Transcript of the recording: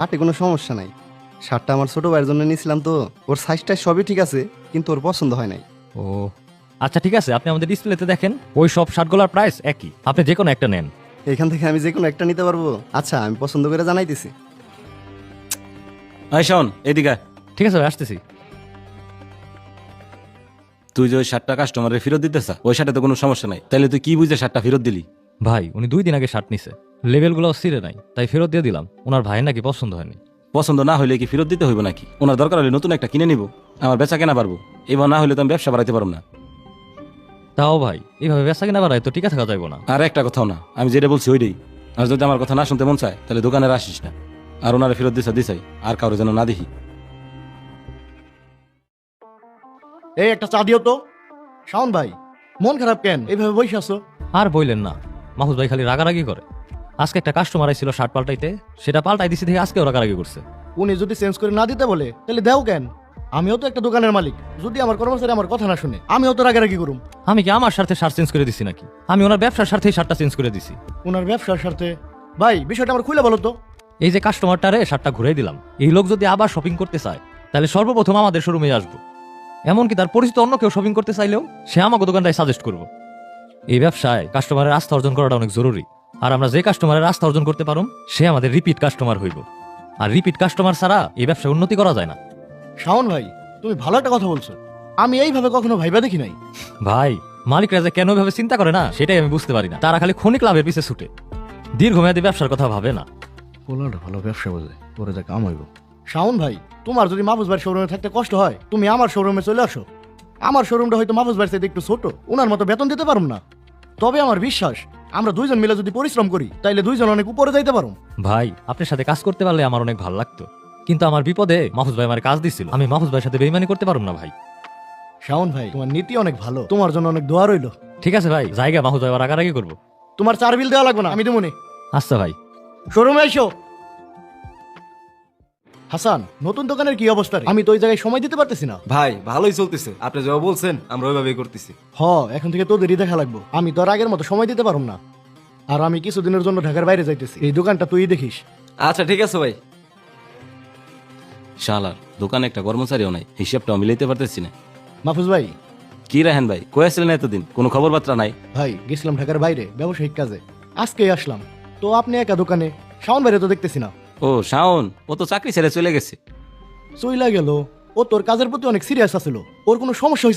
হাটে কোনো সমস্যা নাই। শার্টটা আমার ছোট ভাইয়ের জন্য নিয়েছিলাম তো, ওর সাইজটা সবই ঠিক আছে, কিন্তু ওর পছন্দ হয় নাই। ও আচ্ছা, ঠিক আছে, আপনি আমাদের ডিসপ্লেতে দেখেন, ওই সব শার্টগুলোর প্রাইস একই, আপনি যে কোনো একটা নেন। এখান থেকে আমি যে কোনো একটা নিতে পারবো? আচ্ছা, আমি পছন্দ করে জানাইতেছি। আয় শাওন, এদিকে আয়। ঠিক আছে ভাই, আসতেছি। তুই যে ওই শার্টটা কাস্টমারের ফেরত দিতে চা, ওই শার্টে তো কোনো সমস্যা নাই, তাহলে তুই কি বুঝে শার্টটা ফেরত দিলি? ভাই উনি 2 দিন আগে শার্ট নিছে, লেভেলগুলো ছিঁড়ে নাই, তাই ফেরত দিয়ে দিলাম। ওনার ভাইয়ের নাকি পছন্দ হয়নি। পছন্দ না হইলে কি ফেরত দিতে হইব নাকি? ওনার দরকার হলে নতুন একটা কিনে নিব, আমার বেচা কেনা পারবো। এবার না হলে তো আমি ব্যবসা বাড়াইতে পারবো না। তাও ভাই এইভাবে বেচা কিনা বাড়ায় তো টিকা থাকা যাইব না। আর একটা কথাও না, আমি যেটা বলছি ওইটাই। আর যদি আমার কথা না শুনতে মন চায় তাহলে দোকানে আর আসিস না। আর ওনারে ফেরত দিছাই, আর কারো যেন না দেখি। এই একটা চা দিও তো। শাওন ভাই, মন খারাপ কেন? এইভাবে বসে আছো? আর বইলেন না, মাহুজ ভাই খালি রাগারাগি করে। আজকে একটা কাস্টমার আইছিল শার্ট পাল্টাইতে, সেটা পাল্টাই দিছি থেকে আজকেও রাগারাগি করছে। উনি যদি চেঞ্জ করে না দিতে বলে তাহলে দেও কেন? আমিও তো একটা দোকানের মালিক, যদি আমার কর্মচারী আমার কথা না শুনে আমিও তো রাগারাগি করুম। আমি কি আমার স্বার্থে শার্ট চেঞ্জ করে দিছি নাকি? আমি ওনার ব্যবসার স্বার্থেই শার্টটা চেঞ্জ করে দিছি। ওনার ব্যবসার স্বার্থে? ভাই বিষয়টা আমার খুলে বলো তো। এই যে কাস্টমারটারে শার্টটা ঘুরে দিলাম, এই লোক যদি আবার শপিং করতে চায় তাহলে সর্বপ্রথম আমাদের শোরুমে আসবো। এমনকি তার পরিচিত অন্য কেউ শপিং করতে চাইলেও সে আমাকে দোকানটায় সাজেস্ট করবো। এই ব্যবসায় কাস্টমারের আস্থা অর্জন করাটা অনেক জরুরি। আর আমরা যে কাস্টমারের আস্থা অর্জন করতে পারুম সে আমাদের রিপিট কাস্টমার হইব। আর রিপিট কাস্টমার ছাড়া এই ব্যবসায় উন্নতি করা যায় না। শাওন ভাই, তুমি ভালো একটা কথা বলছো, আমি এইভাবে কখনো ভাইবা দেখি নাই। ভাই, মালিকরা যে কেন এভাবে চিন্তা করে না সেটাই আমি বুঝতে পারি না। তারা খালি ক্ষণিক লাভের পিছে ছুটে, দীর্ঘমেয়াদী ব্যবসার কথা ভাবে না। পোলাটা ভালো ব্যবসা বোঝে, পরে যা কাম হইব। শাওন ভাই, তোমার যদি মাহফুজ ভাইয়ের শোরুমে থাকতে কষ্ট হয় তুমি আমার শোরুমে চলে আসো। আমার শোরুমটা হয়তো মাহফুজ ভাইয়ের চাইতে একটু ছোট, ওনার মতো বেতন দিতে পারুম না, তবে আমার বিশ্বাস আমরা দুইজন মিলে যদি পরিশ্রম করি তাইলে দুইজন অনেক উপরে যাইতে পারুম। ভাই, আপনার সাথে কাজ করতে পারলে আমার অনেক ভালো লাগতো, কিন্তু আমার বিপদে মাহফুজ ভাই আমার কাজ দিছিল, আমি মাহফুজ ভাইয়ের সাথে বেইমানি করতে পারুম না ভাই। শাওন ভাই, তোমার নীতি অনেক ভালো, তোমার জন্য অনেক দোয়া রইল। ঠিক আছে ভাই, জায়গা মাহফুজ ভাই আবার রাগারাগি করবো। তোমার চার বিল দেওয়া লাগবে না, আমি দেবো নে। আচ্ছা ভাই। শোরুমে এসো। হাসান, নতুন দোকানের কি অবস্থা রে? আমি তো ওই জায়গায় সময় দিতে পারতেছি না। ভাই ভালোই চলতেছে, আপনি যা বলছেন আমরা ওইভাবেই করতেছি। এখন থেকে তোদেরই দেখা লাগবো, আমি তো আর আগের মতো সময় দিতে পারুম না। আর আমি কিছুদিনের জন্য ঢাকার বাইরে যাইতেছি, এই দোকানটা তুই দেখিস। আচ্ছা ঠিক আছে ভাই। শালার দোকানে একটা কর্মচারীও নাই, হিসাবটাও মিলাইতে পারতেছি না। মাহফুজ ভাই, কি রাহেন ভাই, কই আসছিলেন এতদিন? কোনো খবর বার্তা নাই? ভাই গেছিলাম ঢাকার বাইরে ব্যবসায়িক কাজে, আজকেই আসলাম। তো আপনি একা দোকানে, শাওন বাইরে তো দেখতেছি না। ও শাওন, ও তো চাকরি ছেড়ে চলে গেছে। চইলা গেল? ও তোর কাজের প্রতি অনেক সিরিয়াস আছিল, ওর কোনো সমস্যা হয়েছে